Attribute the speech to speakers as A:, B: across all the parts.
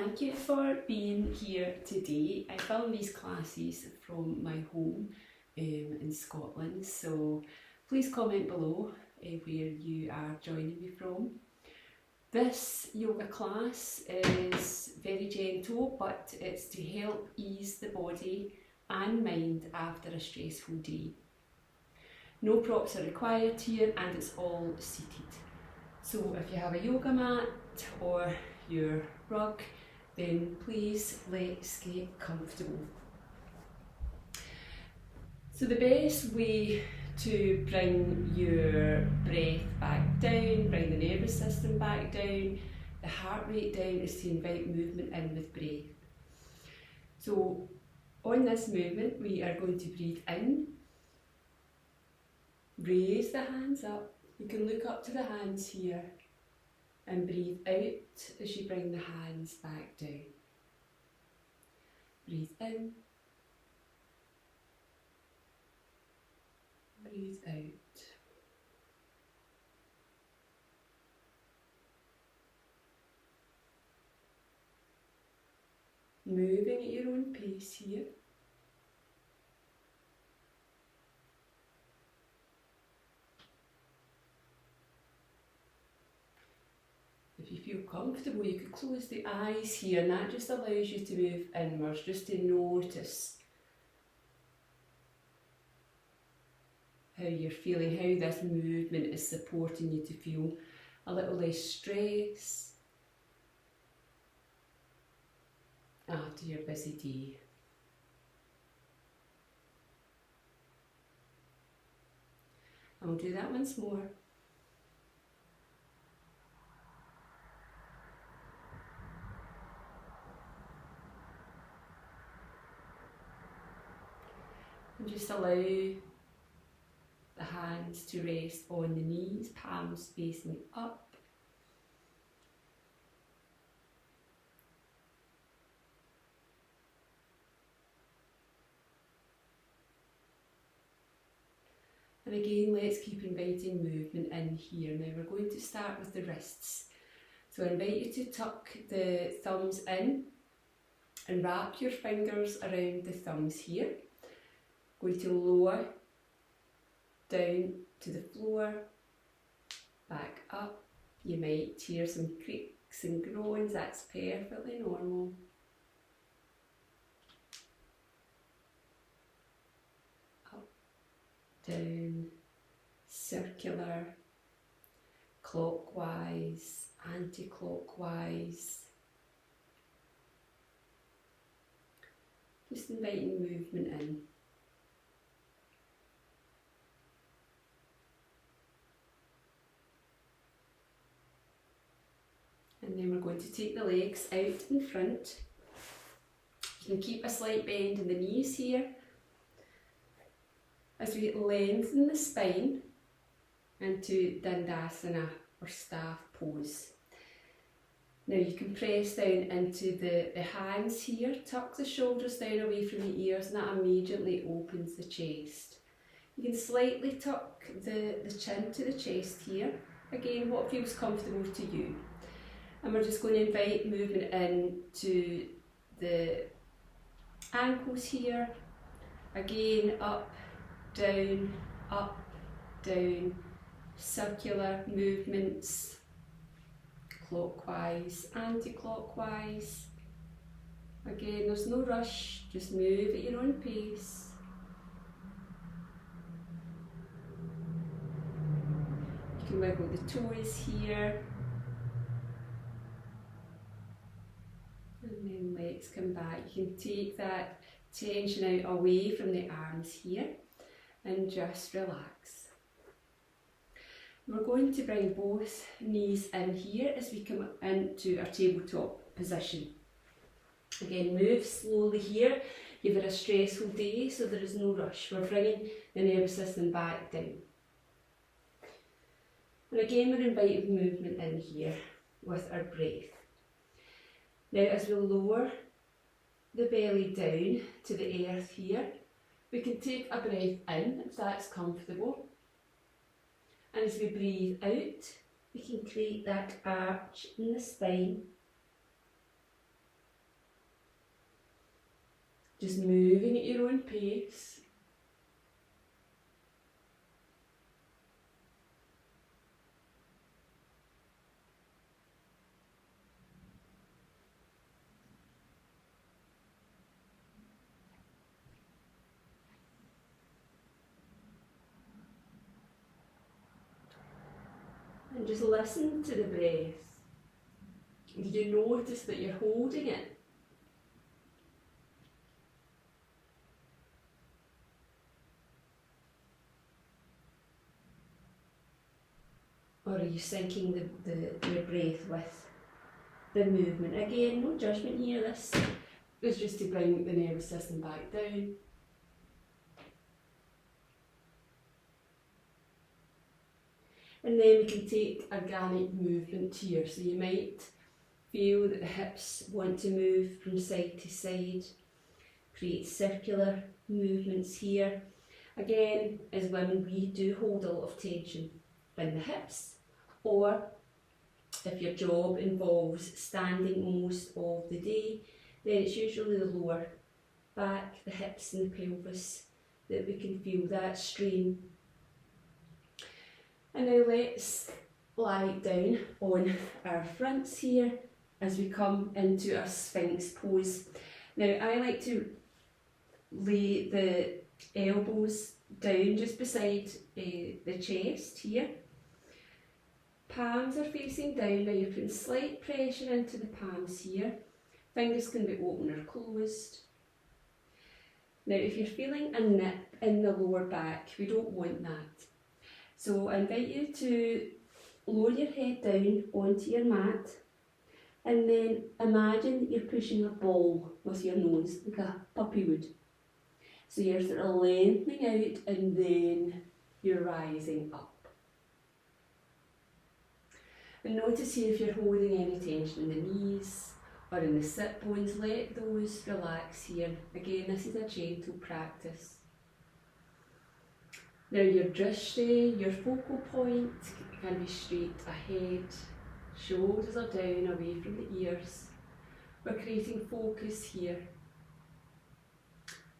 A: Thank you for being here today. I film these classes from my home in Scotland, so please comment below where you are joining me from. This yoga class is very gentle, but it's to help ease the body and mind after a stressful day. No props are required here and it's all seated. So if you have a yoga mat or your rug, then please let's get comfortable. So the best way to bring your breath back down, bring the nervous system back down, the heart rate down, is to invite movement in with breath. So on this movement we are going to breathe in, raise the hands up. You can look up to the hands here and breathe out as you bring the hands back down. Breathe in, breathe out. Moving at your own pace here. If you feel comfortable, you could close the eyes here, and that just allows you to move inwards, just to notice how you're feeling, how this movement is supporting you to feel a little less stress after your busy day. And we'll do that once more. And just allow the hands to rest on the knees, palms facing up. And again, let's keep inviting movement in here. Now we're going to start with the wrists. So I invite you to tuck the thumbs in and wrap your fingers around the thumbs here. Going to lower down to the floor, back up. You might hear some creaks and groans, that's perfectly normal. Up, down, circular, clockwise, anti-clockwise. Just inviting movement in. And then we're going to take the legs out in front. You can keep a slight bend in the knees here as we lengthen the spine into Dandasana or staff pose. Now you can press down into the hands here, tuck the shoulders down away from the ears, and that immediately opens the chest. You can slightly tuck the chin to the chest here, again what feels comfortable to you. And we're just going to invite movement in to the ankles here. Again, up, down, circular movements, clockwise, anti-clockwise. Again, there's no rush, just move at your own pace. You can wiggle the toes here. And then legs come back. You can take that tension out away from the arms here and just relax. We're going to bring both knees in here as we come into our tabletop position. Again, move slowly here. You've had a stressful day, so there is no rush. We're bringing the nervous system back down. And again, we're inviting movement in here with our breath. Now as we lower the belly down to the earth here, we can take a breath in if that's comfortable. And as we breathe out, we can create that arch in the spine. Just moving at your own pace. And just listen to the breath. Do you notice that you're holding it? Or are you syncing your breath with the movement? Again, no judgment here. This is just to bring the nervous system back down. And then we can take organic movement here. So you might feel that the hips want to move from side to side. Create circular movements here. Again, as women, we do hold a lot of tension in the hips, or if your job involves standing most of the day, then it's usually the lower back, the hips and the pelvis that we can feel that strain. And now let's lie down on our fronts here as we come into our Sphinx pose. Now I like to lay the elbows down just beside the chest here. Palms are facing down. Now you're putting slight pressure into the palms here. Fingers can be open or closed. Now if you're feeling a nip in the lower back, we don't want that. So I invite you to lower your head down onto your mat, and then imagine that you're pushing a ball with your nose, like a puppy would. So you're sort of lengthening out and then you're rising up. And notice here if you're holding any tension in the knees or in the sit bones, let those relax here. Again, this is a gentle practice. Now your drishti, your focal point, can be straight ahead. Shoulders are down, away from the ears. We're creating focus here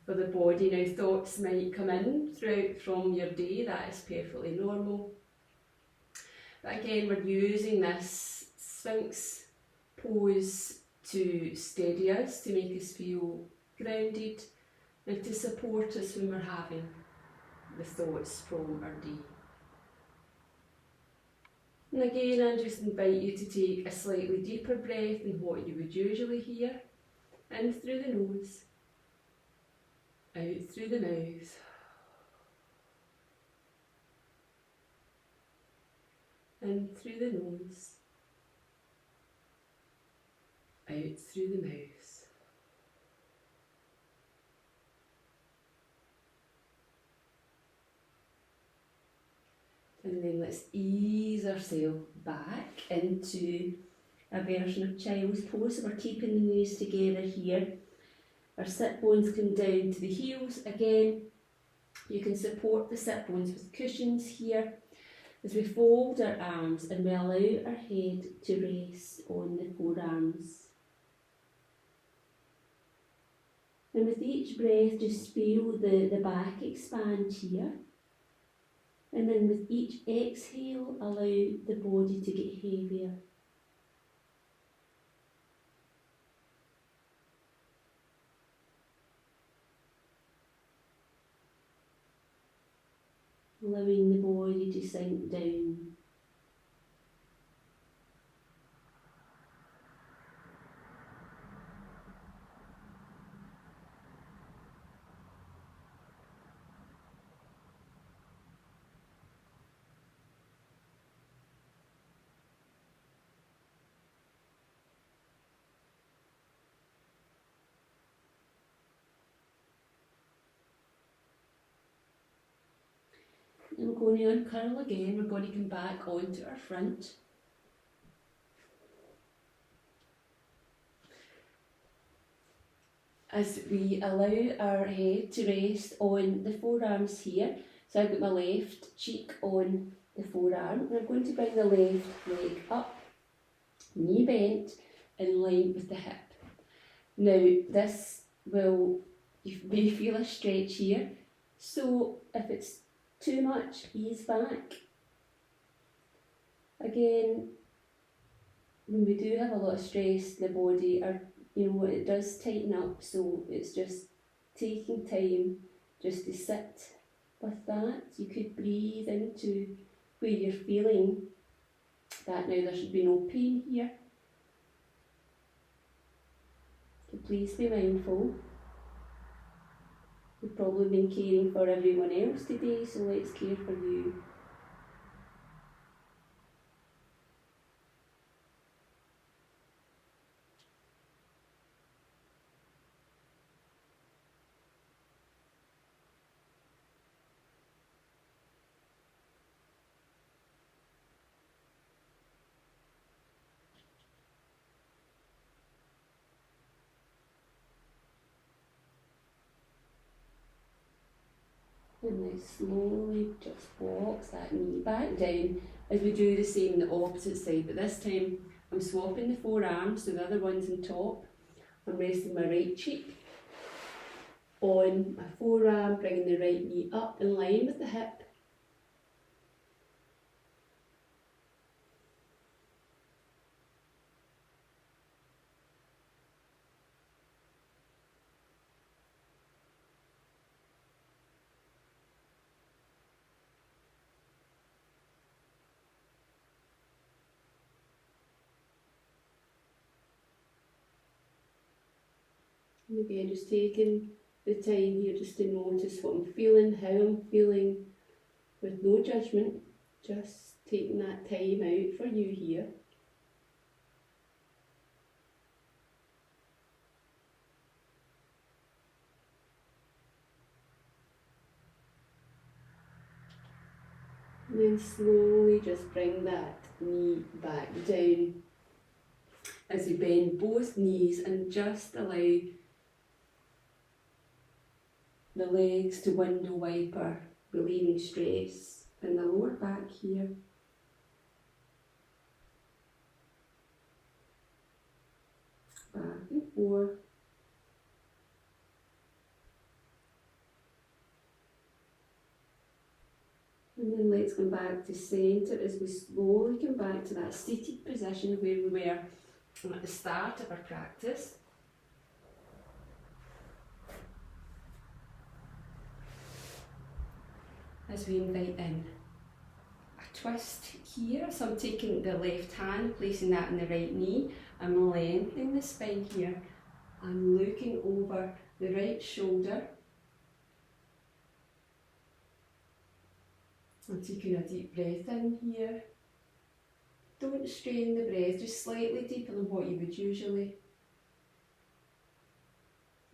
A: for the body. Now thoughts might come in throughout from your day, that is perfectly normal. But again, we're using this Sphinx pose to steady us, to make us feel grounded, and to support us when we're having the thoughts from our day. And again, I just invite you to take a slightly deeper breath than what you would usually hear. In through the nose, out through the mouth. In through the nose, out through the mouth. And then let's ease ourselves back into a version of child's pose. So we're keeping the knees together here. Our sit bones come down to the heels. Again, you can support the sit bones with cushions here as we fold our arms and we allow our head to rest on the forearms. And with each breath, just feel the back expand here. And then with each exhale, allow the body to get heavier. Allowing the body to sink down. And we're going to uncurl again. We're going to come back onto our front. As we allow our head to rest on the forearms here. So I've got my left cheek on the forearm, and I'm going to bring the left leg up, knee bent, in line with the hip. Now this will You may feel a stretch here. So if it's too much, ease back. Again, when we do have a lot of stress in the body, it does tighten up, so it's just taking time just to sit with that. You could breathe into where you're feeling that now there should be no pain here. So please be mindful. We've probably been caring for everyone else today, so let's care for you. And now slowly just walks that knee back down as we do the same on the opposite side, but this time I'm swapping the forearms, so the other one's on top. I'm resting my right cheek on my forearm, bringing the right knee up in line with the hip. And again, just taking the time here just to notice what I'm feeling, how I'm feeling, with no judgment, just taking that time out for you here. And then slowly just bring that knee back down as you bend both knees and just allow the legs to window wiper, relieving stress in the lower back here. Back and forth. And then let's come back to centre as we slowly come back to that seated position where we were at the start of our practice. As we invite in a twist here, so I'm taking the left hand, placing that in the right knee. I'm lengthening the spine here. I'm looking over the right shoulder. I'm taking a deep breath in here. Don't strain the breath, just slightly deeper than what you would usually.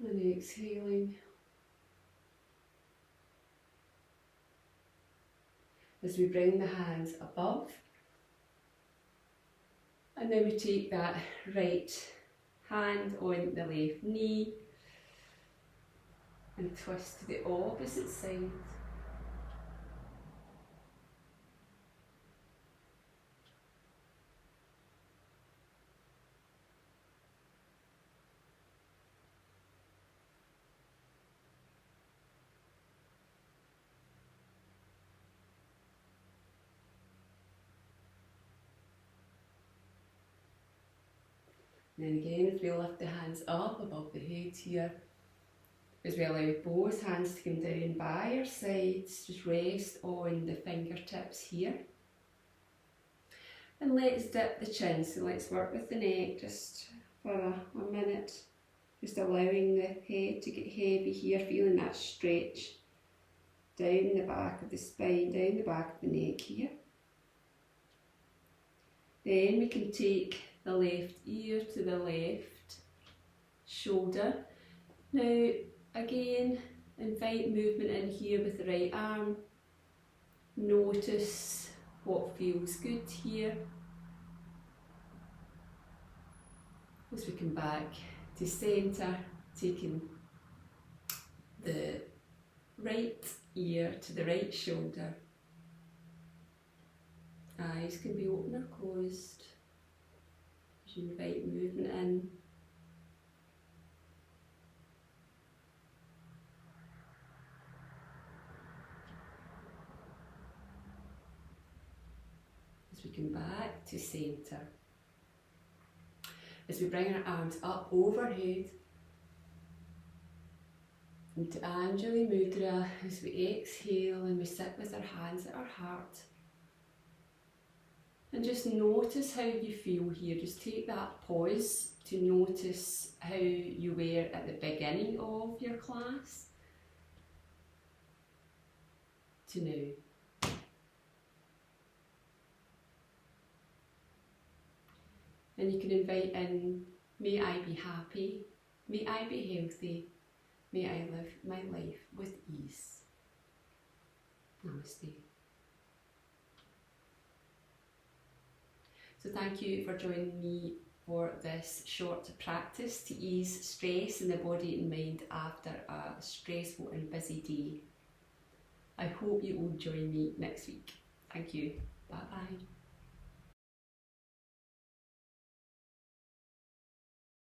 A: And exhaling. As we bring the hands above. And then we take that right hand on the left knee and twist to the opposite side. And then again, as we lift the hands up above the head here, as we allow both hands to come down by our sides, just rest on the fingertips here. And let's dip the chin, so let's work with the neck just for a minute, just allowing the head to get heavy here, feeling that stretch down the back of the spine, down the back of the neck here. Then we can take the left ear to the left shoulder. Now again, invite movement in here with the right arm. Notice what feels good here. As we come back to centre, taking the right ear to the right shoulder. Eyes can be open or closed. As you invite movement in. we come back to centre. As we bring our arms up overhead into Anjali Mudra, as we exhale and we sit with our hands at our heart. And just notice how you feel here. Just take that pause to notice how you were at the beginning of your class to now. And you can invite in, may I be happy, may I be healthy, may I live my life with ease. Namaste. So thank you for joining me for this short practice to ease stress in the body and mind after a stressful and busy day. I hope you will join me next week. Thank you. Bye bye.